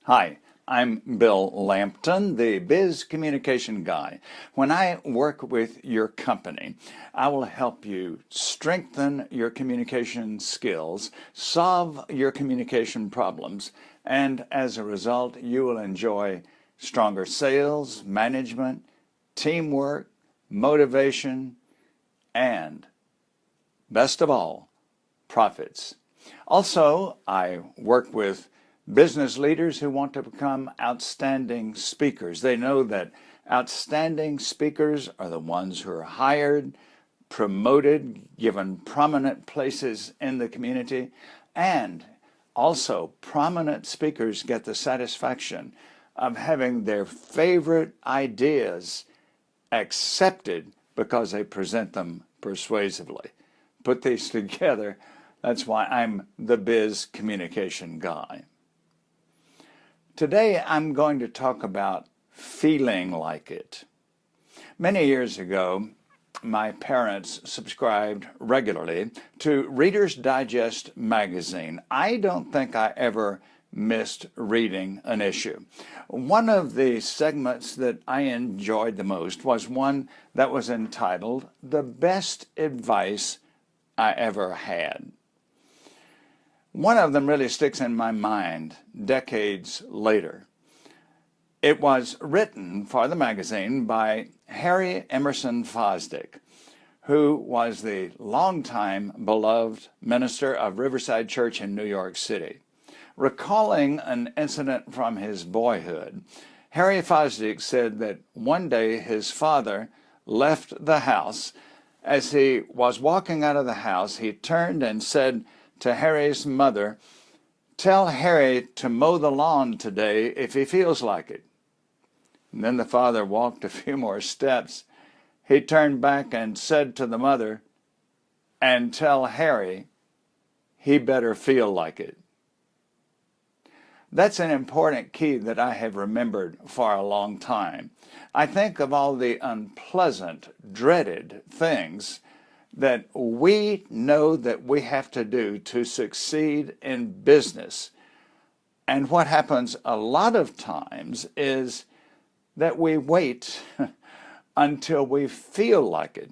Hi, I'm Bill Lampton, the Biz Communication Guy. When I work with your company, I will help you strengthen your communication skills, solve your communication problems, and as a result, you will enjoy stronger sales, management, teamwork, motivation, and, best of all, profits. Also, I work with business leaders who want to become outstanding speakers. They know that outstanding speakers are the ones who are hired, promoted, given prominent places in the community, and also prominent speakers get the satisfaction of having their favorite ideas accepted because they present them persuasively. Put these together, that's why I'm the Biz Communication Guy. Today I'm going to talk about feeling like it. Many years ago, my parents subscribed regularly to Reader's Digest magazine. I don't think I ever missed reading an issue. One of the segments that I enjoyed the most was one that was entitled "The Best Advice I Ever Had." One of them really sticks in my mind decades later. It was written for the magazine by Harry Emerson Fosdick, who was the longtime beloved minister of Riverside Church in New York City. Recalling an incident from his boyhood, Harry Fosdick said that one day his father left the house. As he was walking out of the house, he turned and said to Harry's mother, "Tell Harry to mow the lawn today if he feels like it." And then the father walked a few more steps. He turned back and said to the mother, "And tell Harry he better feel like it." That's an important key that I have remembered for a long time. I think of all the unpleasant, dreaded things that we know that we have to do to succeed in business. And what happens a lot of times is that we wait until we feel like it.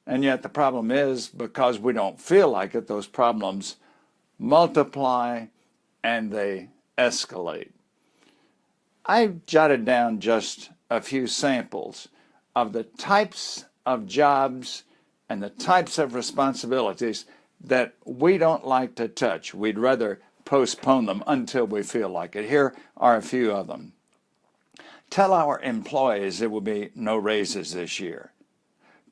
And yet the problem is, because we don't feel like it, those problems multiply and they escalate. I jotted down just a few samples of the types of jobs and the types of responsibilities that we don't like to touch. We'd rather postpone them until we feel like it. Here are a few of them. Tell our employees there will be no raises this year.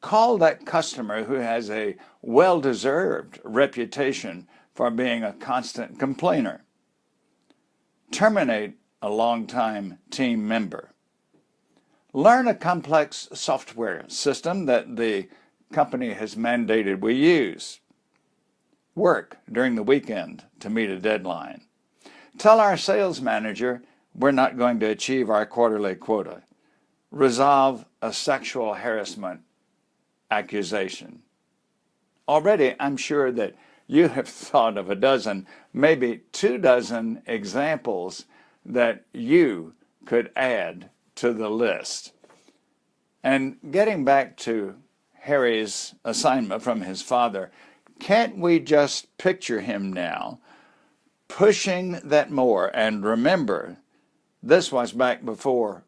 Call that customer who has a well-deserved reputation for being a constant complainer. Terminate a longtime team member. Learn a complex software system that the company has mandated we use. Work during the weekend to meet a deadline. Tell our sales manager we're not going to achieve our quarterly quota. Resolve a sexual harassment accusation. Already, I'm sure that you have thought of a dozen, maybe 24 examples that you could add to the list. And getting back to Harry's assignment from his father, can't we just picture him now pushing that mower? And remember, this was back before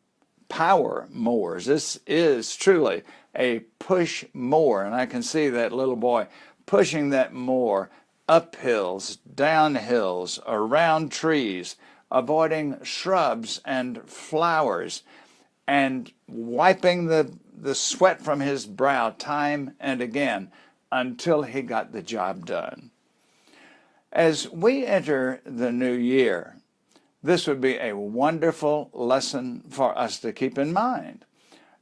power mowers. This is truly a push mower, and I can see that little boy pushing that mower up hills, down hills, around trees, avoiding shrubs and flowers, and wiping the sweat from his brow time and again until he got the job done. As we enter the new year, this would be a wonderful lesson for us to keep in mind,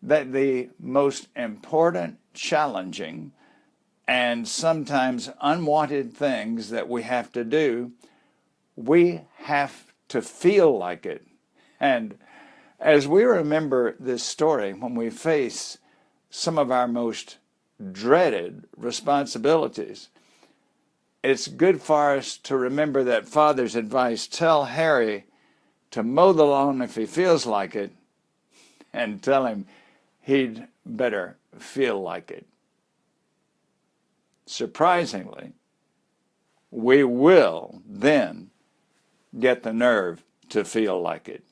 that the most important, challenging, and sometimes unwanted things that we have to do, we have to feel like it. And as we remember this story, when we face some of our most dreaded responsibilities, it's good for us to remember that Father's advice, tell Harry to mow the lawn if he feels like it, and tell him he'd better feel like it. Surprisingly, we will then get the nerve to feel like it.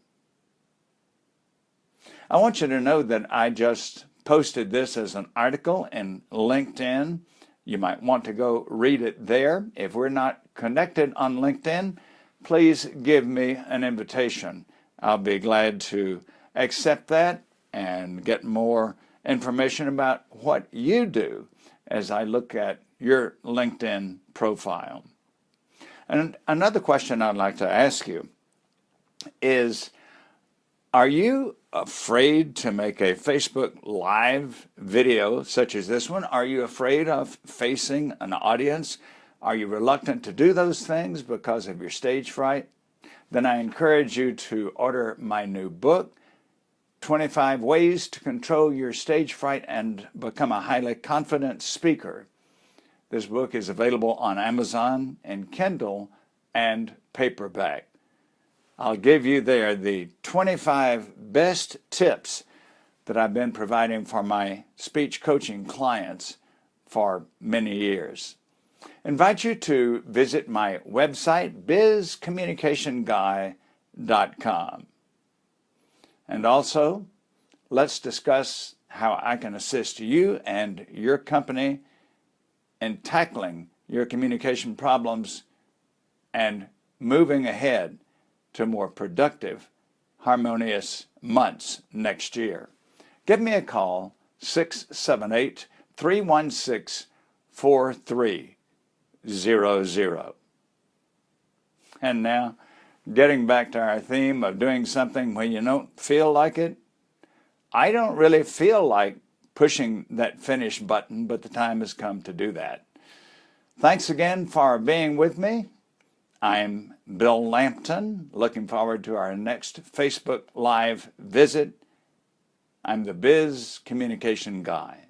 I want you to know that I just posted this as an article in LinkedIn. You might want to go read it there. If we're not connected on LinkedIn, please give me an invitation. I'll be glad to accept that and get more information about what you do as I look at your LinkedIn profile. And another question I'd like to ask you is, are you afraid to make a Facebook Live video such as this one? Are you afraid of facing an audience? Are you reluctant to do those things because of your stage fright? Then I encourage you to order my new book, 25 Ways to Control Your Stage Fright and Become a Highly Confident Speaker. This book is available on Amazon and Kindle and paperback. I'll give you there the 25 best tips that I've been providing for my speech coaching clients for many years. I invite you to visit my website, bizcommunicationguy.com. And also, let's discuss how I can assist you and your company in tackling your communication problems and moving ahead to more productive, harmonious months next year. Give me a call, 678-316-4300. And now, getting back to our theme of doing something when you don't feel like it, I don't really feel like pushing that finish button, but the time has come to do that. Thanks again for being with me. I'm Bill Lampton, looking forward to our next Facebook Live visit. I'm the Biz Communication Guy.